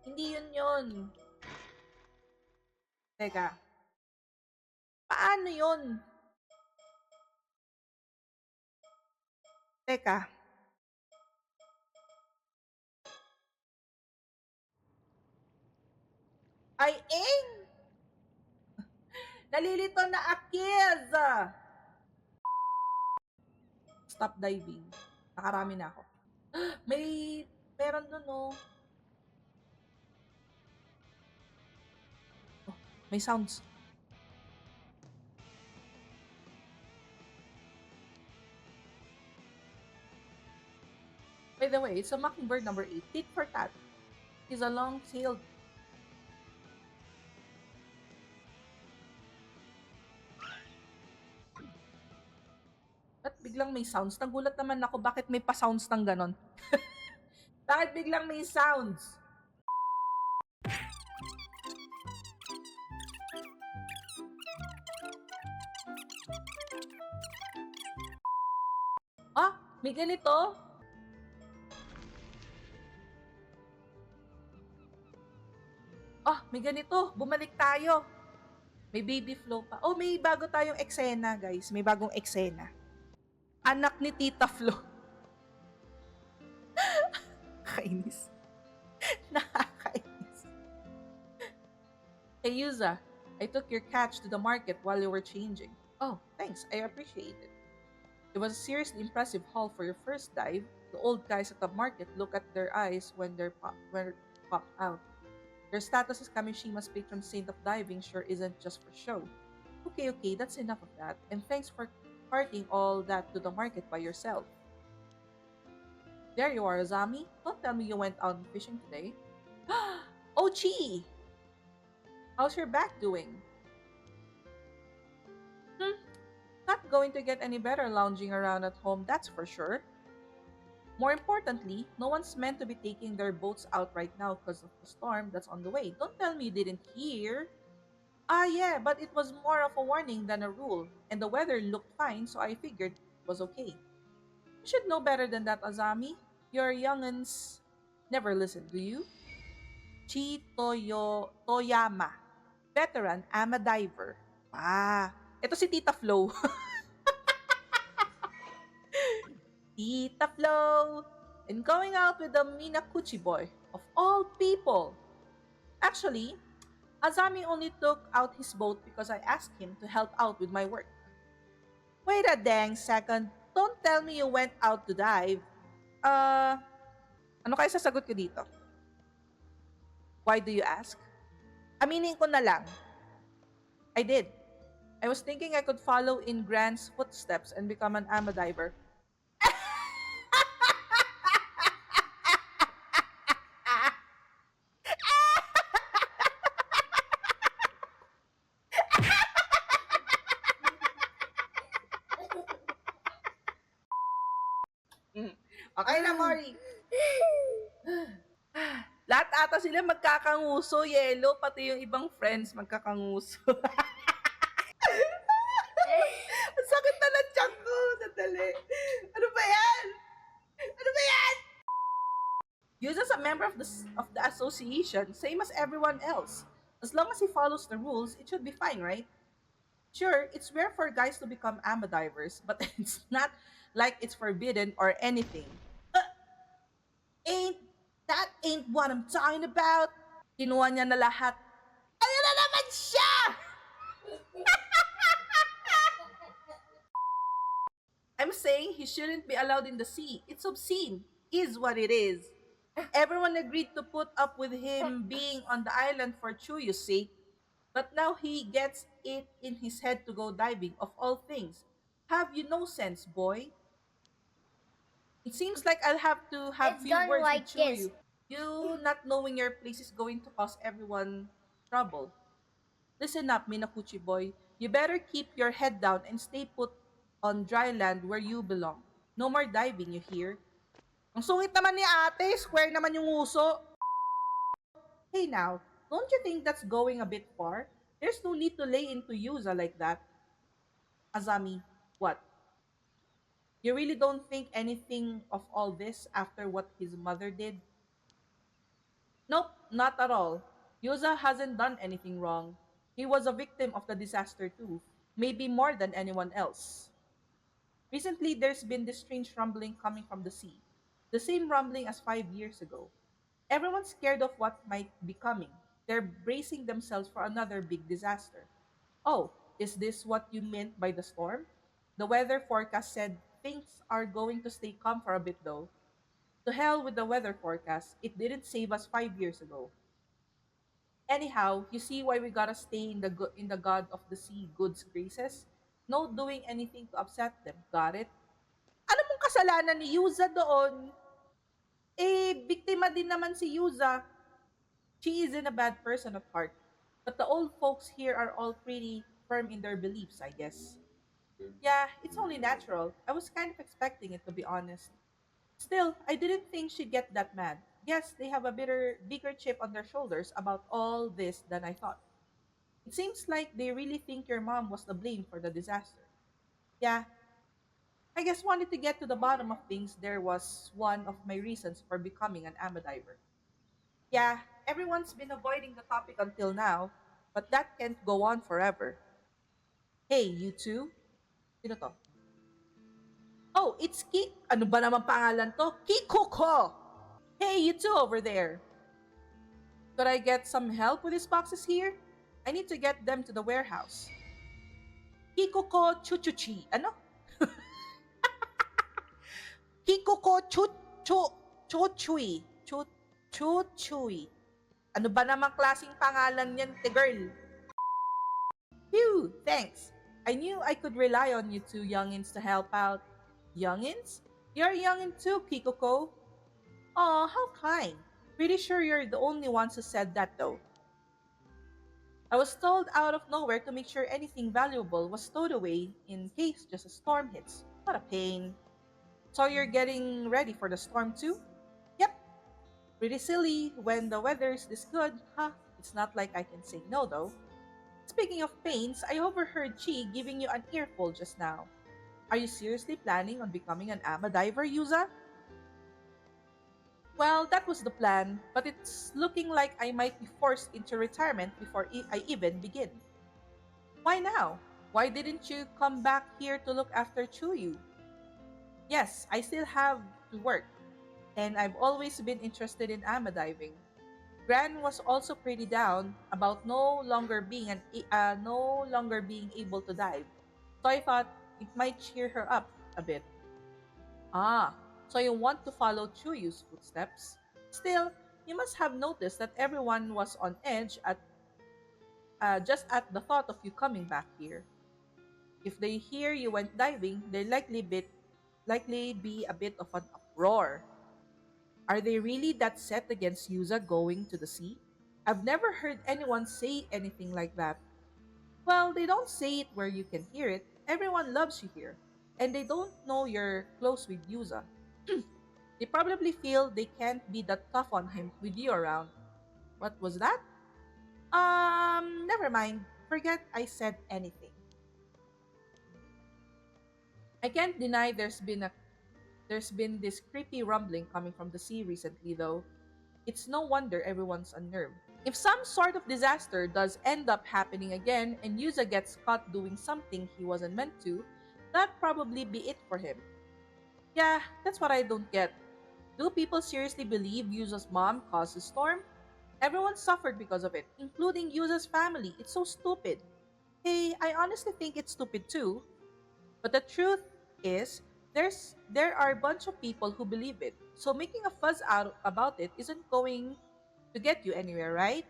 Hindi yun. Teka. Paano yun? Teka. Ay, eng! Nalilito na Akiz! Stop diving. Nakarami na ako. May, meron dun oh. Oh, may sounds. By the way, it's a mockingbird number 8. Tit for tat. He's a long-tailed. Ba't biglang may sounds? Nagulat naman ako bakit may pa-sounds ng ganon. Bakit biglang may sounds? Ah, may ganito? Ah, may ganito. Bumalik tayo. May baby flow pa. Oh, may bago tayong eksena, guys. May bagong eksena. Anak ni Tita Flo. Nakakainis. Nakakainis. Hey, Yuza. I took your catch to the market while you were changing. Oh, thanks. I appreciate it. It was a seriously impressive haul for your first dive. The old guys at the market look at their eyes when they're popped out. Your status as Kamishima's patron saint of diving sure isn't just for show. Okay, that's enough of that. And thanks for carting all that to the market by yourself. There you are, Azami. Don't tell me you went out fishing today. Oh, Chi! How's your back doing? Not going to get any better lounging around at home, that's for sure. More importantly, no one's meant to be taking their boats out right now because of the storm that's on the way. Don't tell me you didn't hear. Ah, yeah, but it was more of a warning than a rule, and the weather looked fine, so I figured it was okay. You should know better than that, Azami. Your young'uns never listen, do you? Toyama, veteran ama diver. Ah, ito si Tita Flo. Tita Flo, and going out with the Minakuchi boy, of all people. Actually, Azami only took out his boat because I asked him to help out with my work. Wait a dang second. Don't tell me you went out to dive. Uh, ano kaya sasagot ko dito? Why do you ask? Aminin ko na lang. I did. I was thinking I could follow in Grant's footsteps and become an ama diver. Okay na, Mori. Lahat ata sila magkakanguso, Yelo, pati yung ibang friends magkakanguso. Ang sakit na ng tiyan ko. Sandali. Ano ba yan? Ano ba yan? Yus as a member of the association, same as everyone else. As long as he follows the rules, it should be fine, right? Sure, it's rare for guys to become ama divers, but it's not like it's forbidden or anything. Ain't that ain't what I'm talking about? Kinuha niya na lahat. Ayun na naman siya! I'm saying he shouldn't be allowed in the sea. It's obscene, is what it is. Everyone agreed to put up with him being on the island for Chuyu's sake, but now he gets it in his head to go diving, of all things. Have you no sense, boy? It seems like I'll have to have It's few done words like with this. Chuyu. You not knowing your place is going to cause everyone trouble. Listen up, Minakuchi boy. You better keep your head down and stay put on dry land where you belong. No more diving, you hear? Ang sungit naman ni ate, square naman yung uso. Hey now, don't you think that's going a bit far? There's no need to lay into Yuza like that. Azami, what? You really don't think anything of all this after what his mother did? Nope, not at all. Yuza hasn't done anything wrong. He was a victim of the disaster too, maybe more than anyone else. Recently, there's been this strange rumbling coming from the sea. The same rumbling as 5 years ago. Everyone's scared of what might be coming. They're bracing themselves for another big disaster. Oh, is this what you meant by the storm? The weather forecast said things are going to stay calm for a bit though. To hell with the weather forecast, it didn't save us 5 years ago. Anyhow, you see why we gotta stay in in the God of the Sea goods graces? No doing anything to upset them. Got it? Ano mong kasalanan ni Yuza doon? Biktima din naman si Yuza. She isn't a bad person at heart. But the old folks here are all pretty firm in their beliefs, I guess. Yeah, it's only natural. I was kind of expecting it, to be honest. Still, I didn't think she'd get that mad. Yes, they have a bigger chip on their shoulders about all this than I thought. It seems like they really think your mom was to blame for the disaster. Yeah, I guess wanted to get to the bottom of things there was one of my reasons for becoming an AMA diver. Yeah, everyone's been avoiding the topic until now, but that can't go on forever. Hey, you two. Sino to? Oh, it's Ki... Ano ba naman pangalan to? Kikuko! Hey, you two over there. Could I get some help with these boxes here? I need to get them to the warehouse. Kikuko Chuchuchi. Ano? Kikuko Chuchui. Chuchui. Ano ba namang klaseng pangalan yan, te girl? Phew, thanks. I knew I could rely on you two youngins to help out. Youngins? You're a youngin too, Kikuko. Aw, how kind. Pretty sure you're the only ones who said that though. I was told out of nowhere to make sure anything valuable was stowed away in case just a storm hits. What a pain. So you're getting ready for the storm too? Yep. Pretty silly when the weather's this good, huh? It's not like I can say no though. Speaking of pains, I overheard Chi giving you an earful just now. Are you seriously planning on becoming an AMA diver, Yuza? Well, that was the plan, but it's looking like I might be forced into retirement before I even begin. Why now? Why didn't you come back here to look after Chuyu? Yes, I still have to work, and I've always been interested in AMA diving. Gran was also pretty down about no longer being able to dive, so I thought it might cheer her up a bit. Ah, so you want to follow Chuyu's footsteps? Still, you must have noticed that everyone was on edge at just at the thought of you coming back here. If they hear you went diving, likely be a bit of an uproar. Are they really that set against Yuza going to the sea? I've never heard anyone say anything like that. Well, they don't say it where you can hear it. Everyone loves you here. And they don't know you're close with Yuza. They probably feel they can't be that tough on him with you around. What was that? Never mind. Forget I said anything. I can't deny there's been this creepy rumbling coming from the sea recently though. It's no wonder everyone's unnerved. If some sort of disaster does end up happening again and Yuza gets caught doing something he wasn't meant to, that'd probably be it for him. Yeah, that's what I don't get. Do people seriously believe Yuza's mom caused the storm? Everyone suffered because of it, including Yuza's family. It's so stupid. Hey, I honestly think it's stupid too. But the truth is, there are a bunch of people who believe it. So making a fuss out about it isn't going to get you anywhere, right?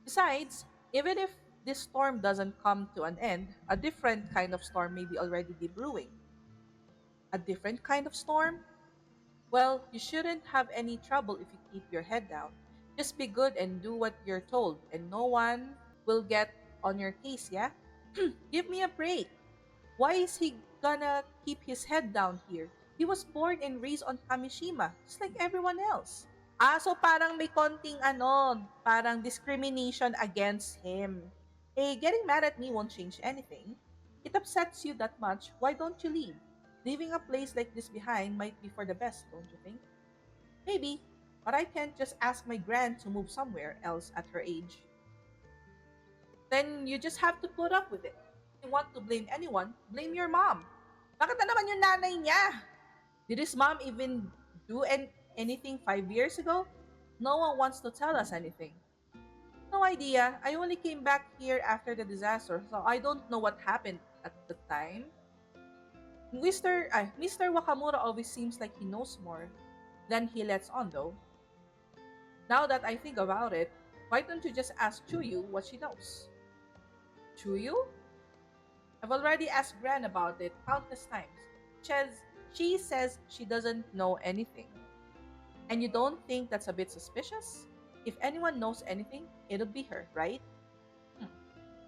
Besides, even if this storm doesn't come to an end, a different kind of storm may be already be brewing. A different kind of storm? Well, you shouldn't have any trouble if you keep your head down. Just be good and do what you're told, and no one will get on your case, yeah? Give me a break. Why is he gonna keep his head down here? He was born and raised on Kamishima, just like everyone else. Ah, so parang may konting parang discrimination against him. Getting mad at me won't change anything. It upsets you that much, why don't you leave? Leaving a place like this behind might be for the best, don't you think? Maybe, but I can't just ask my grand to move somewhere else at her age. Then you just have to put up with it. If you want to blame anyone, blame your mom. Bakit na naman yung nanay niya? Did his mom even do anything 5 years ago? No one wants to tell us anything. No idea. I only came back here after the disaster, so I don't know what happened at the time. Mr. Wakamura always seems like he knows more than he lets on, though. Now that I think about it, why don't you just ask Chuyu what she knows? Chuyu? I've already asked Gran about it countless times. She says she doesn't know anything. And you don't think that's a bit suspicious? If anyone knows anything, it'll be her, right? Hmm,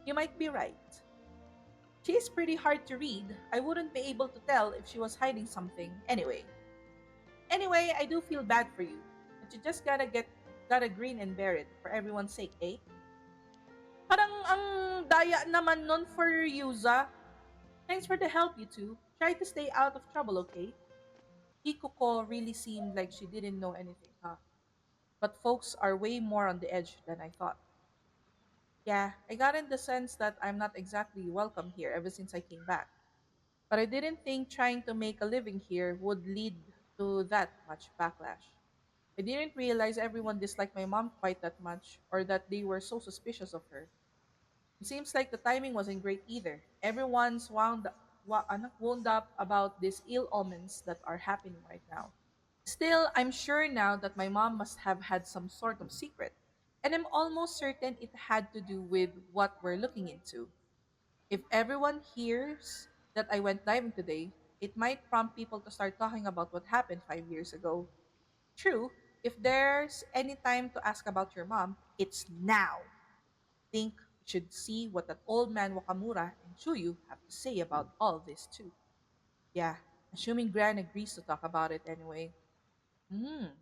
you might be right. She's pretty hard to read. I wouldn't be able to tell if she was hiding something anyway. Anyway, I do feel bad for you. But you just gotta grin and bear it for everyone's sake, eh? Parang ang daya naman nun for Yuza. Thanks for the help, you two. Try to stay out of trouble, okay? Kikuko really seemed like she didn't know anything, huh? But folks are way more on the edge than I thought. Yeah, I got in the sense that I'm not exactly welcome here ever since I came back. But I didn't think trying to make a living here would lead to that much backlash. I didn't realize everyone disliked my mom quite that much, or that they were so suspicious of her. It seems like the timing wasn't great either. Everyone's wound up about these ill omens that are happening right now. Still, I'm sure now that my mom must have had some sort of secret, and I'm almost certain it had to do with what we're looking into. If everyone hears that I went diving today, it might prompt people to start talking about what happened 5 years ago. True, if there's any time to ask about your mom, it's now. Think we should see what that old man Wakamura and Chuyu have to say about all this too. Yeah, assuming Gran agrees to talk about it anyway. Hmm.